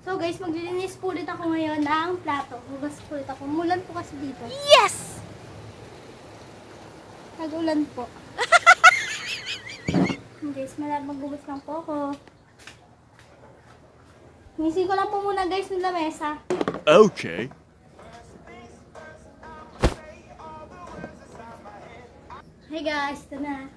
So guys, maglilinis po ulit ako ngayon ng plato. Hugas po ulit ako. Mulan po kasi dito. Yes! Nag-ulan po. Guys, maghugas lang po ako. Ngisin ko lang po muna guys ng lamesa. Okay. Hey guys, ito na.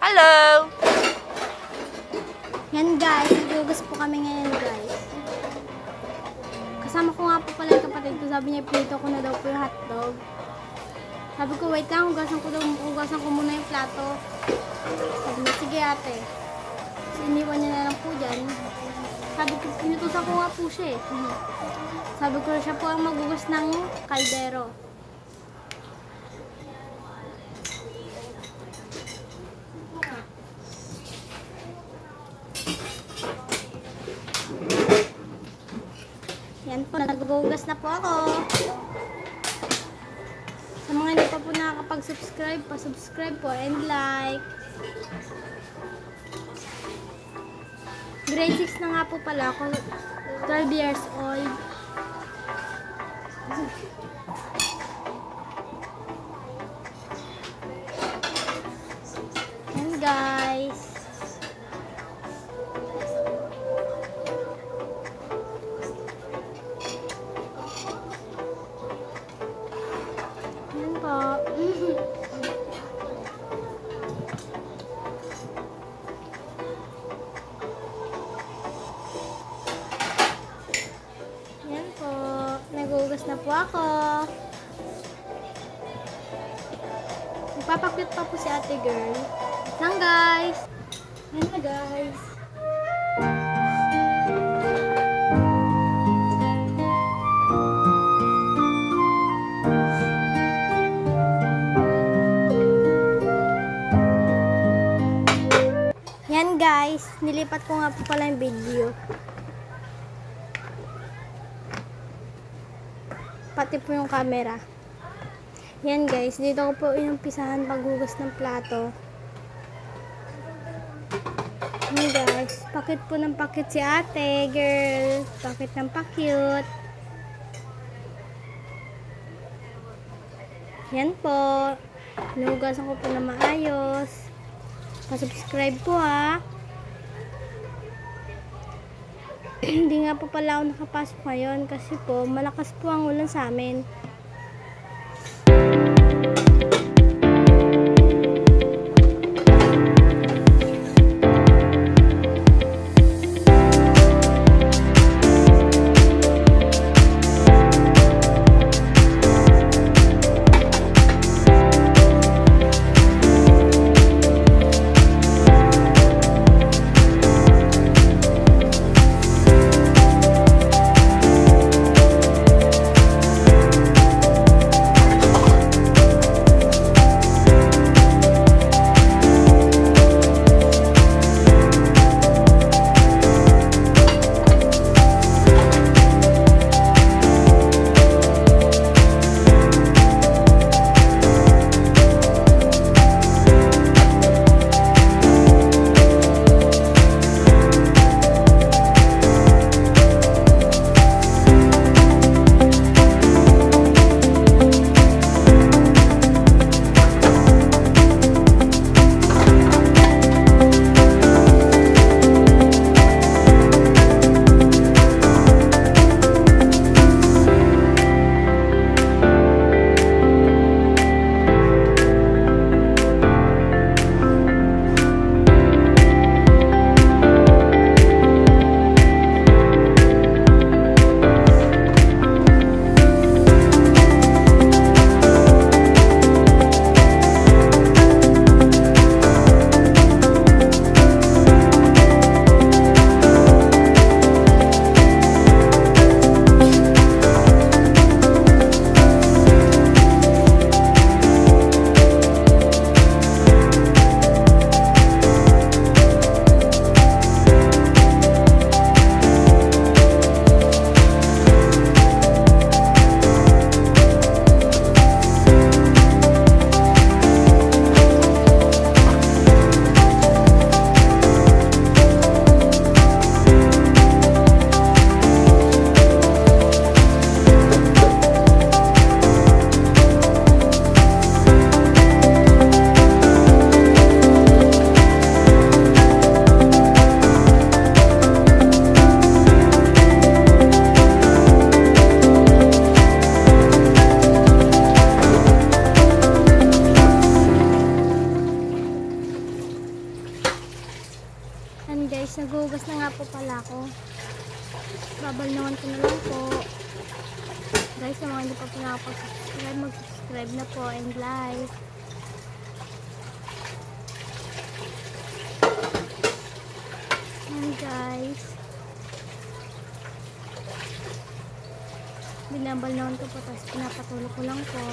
Hello! Yan guys, naghugas po kami ngayon guys. Kasama ko nga po pala yung kapatid ko. Sabi niya, prito ko na daw po yung hotdog. Sabi ko, wait lang, hugasan ko muna yung plato. Sabi niya, sige ate. So, iniwan niya na lang po dyan. Sabi ko, pinutusan ko nga po siya eh. Sabi ko, siya po ang maghugas ng kaldero. Yan po, nag-hugas na po ako. Sa mga hindi pa po nakakapag-subscribe, pa-subscribe po and like. Grade 6 na nga po pala ako. 12 years old. Yan guys. Yan po. Yan po. Naghugas na po ako. Nagpapakyut pa po si ate girl. Lang guys. Yan na guys. Yan guys, nilipat ko nga po pala yung video. Pati po yung camera. Yan guys, dito ko po inumpisahan paghugas ng plato. Yan guys, pakit po ng pakit si ate, girl. Pakit ng pakit. Yan po. Nahugasan ko po na maayos. Pa-subscribe po ha. Hindi nga po pala ako nakapasok ngayon kasi po malakas po ang ulan sa amin. guys, sa mga hindi pa po nakapag-subscribe, mag-subscribe na po and like. And guys, binabal naman ito po, tapos pinapatulo ko lang po.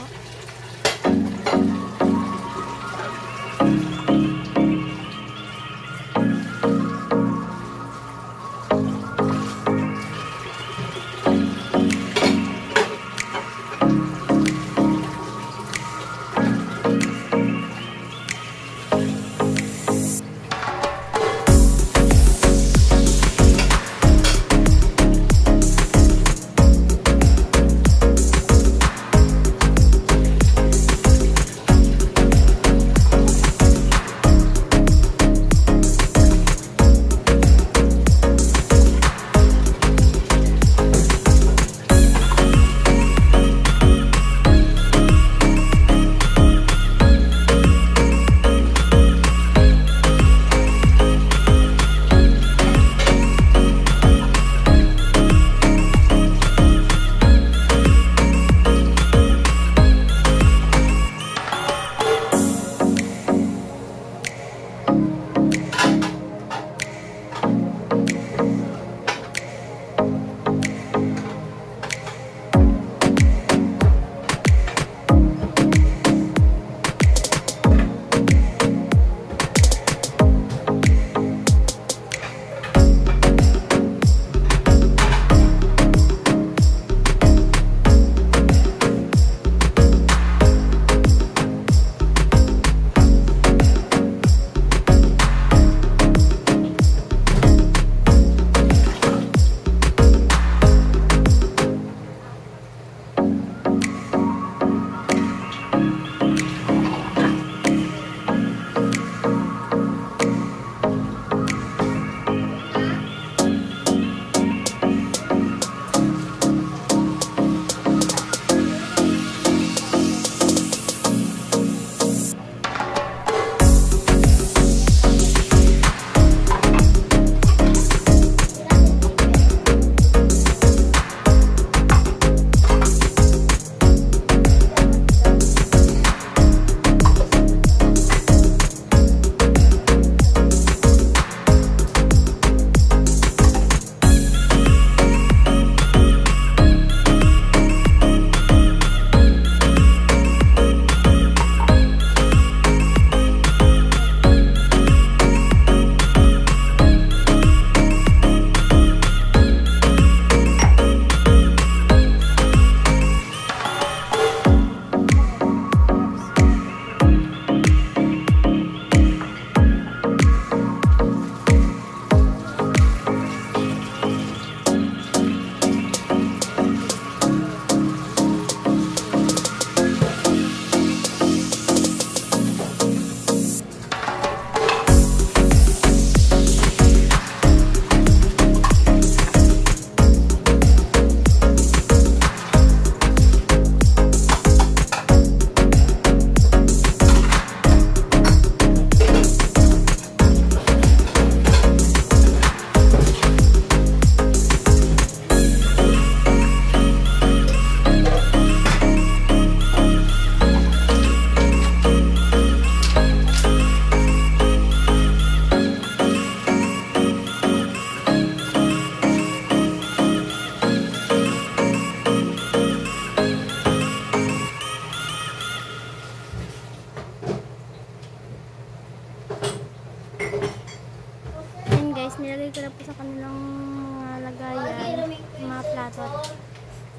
Guys, nilagay ko na po sa kanilang mga lagayan, mga plato.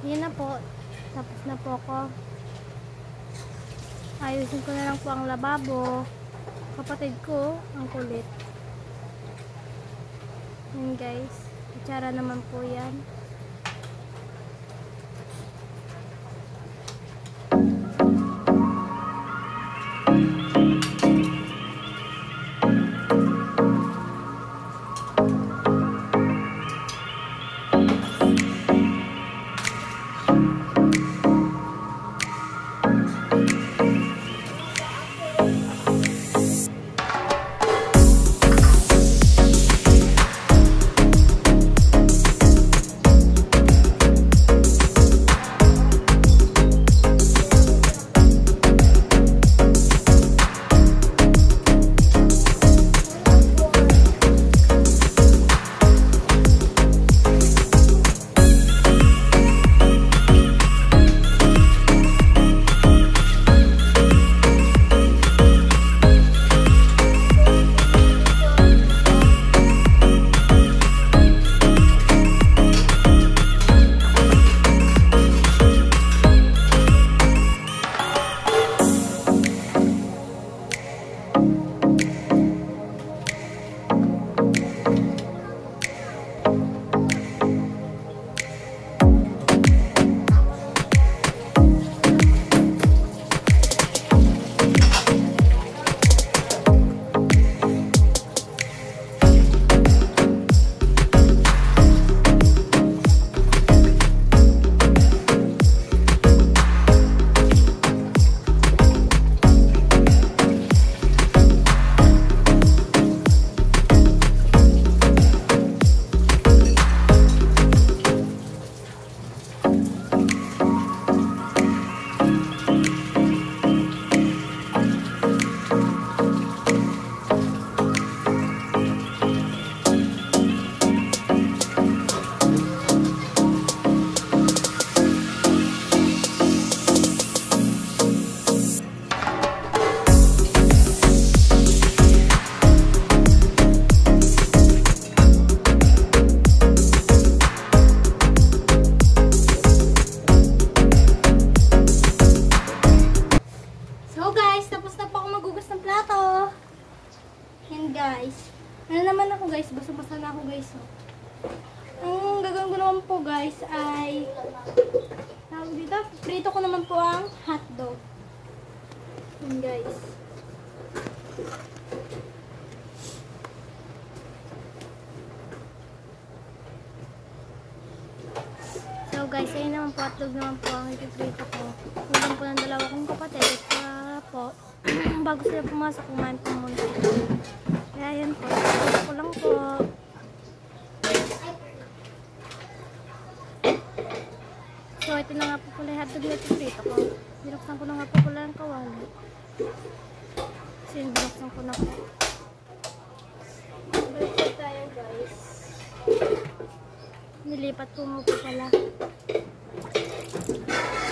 Yan na po. Tapos na po ako. Ayusin ko na lang po ang lababo. Kapatid ko, ang kulit. Yan guys. Itsara naman po yan. ako guys. Oh. Ang gagawin ko naman po guys ay tawag dito, prito ko naman po ang hotdog. Yan guys. So guys, ayun naman po, hotdog naman po ang ipiprito ko. Ulam po ng dalawa kong kapatid para po bago sila pumasok, kumain po muna. Kaya yan po, prito ko lang po. So ito na nga po pala yung hotdog na ipiprito ko. Binuksan ko na nga po pala ang kawali. Kasi binuksan ko na po. Balik po tayo guys. Nilipat po mo po pala.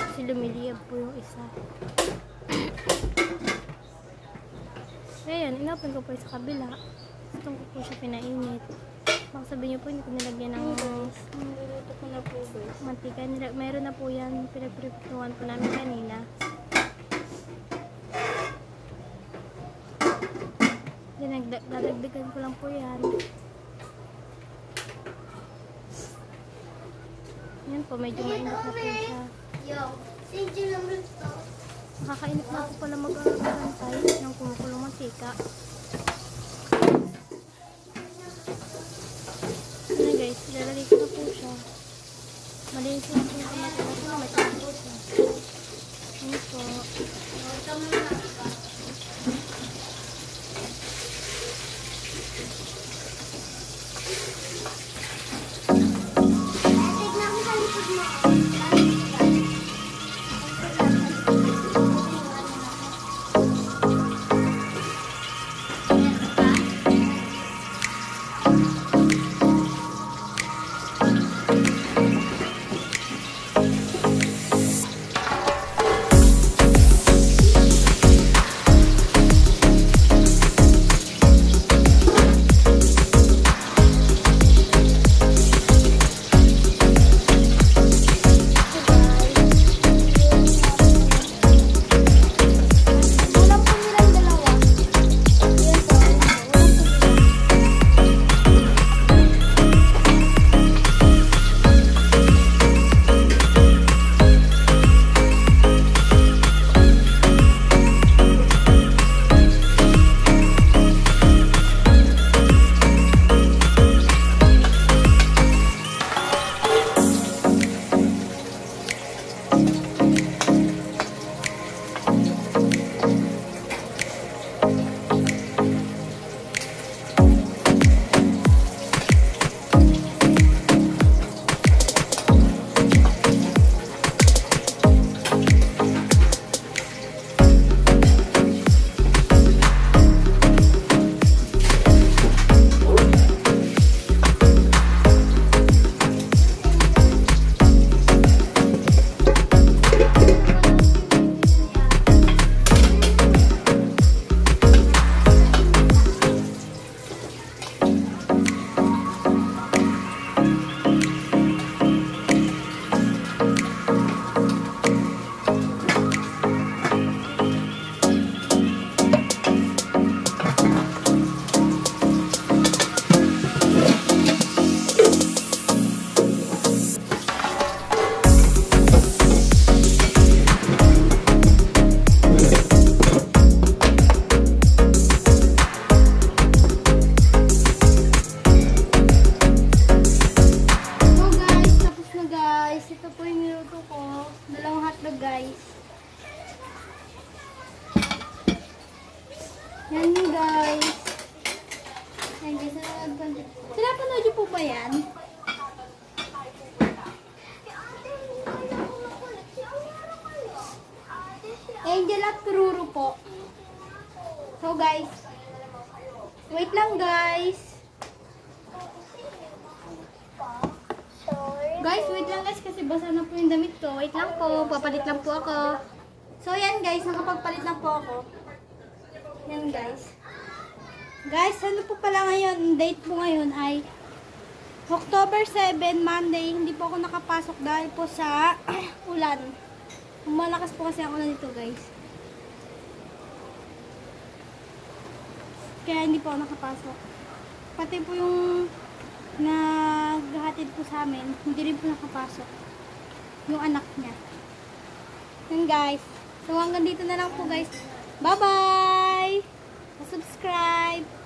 Kasi lumiliyab po yung isa. Ayan, inopen ko po sa kabila. Gusto ko po siya pinainit. Baka sabihin niyo po, hindi ko nilagyan ng niluluto ko na po guys. Mantika. Meron na po yan. Pinagprituan po namin kanina. Dadagdagan ko lang po yan. Yan po, medyo mainit na po siya. Nakakainit na po pala mag-arantay ng kumukulong mantika. Yan guys, ilalagay ko na po siya. Malinis na po yung kamatilak na may tama po siya. Yan po. Yan guys. Yan guys. Pinapanood niyo po ba yan? Angel at Kururu po. So guys. Wait lang guys. Guys, wait lang guys kasi basa na po yung damit ko. Wait lang po. Papalit lang po ako. So yan guys. Nakapagpalit na po ako. Yan guys. Guys, ano po pala ngayon? Date po ngayon ay October 7, Monday. Hindi po ako nakapasok dahil po sa ulan. Malakas po kasi ang ulan dito guys. Kaya hindi po ako nakapasok. Pati po yung naghahatid po sa amin, hindi rin po nakapasok. Yung anak niya. Yun guys. So hanggang dito na lang po guys. Bye-bye! Subscribe!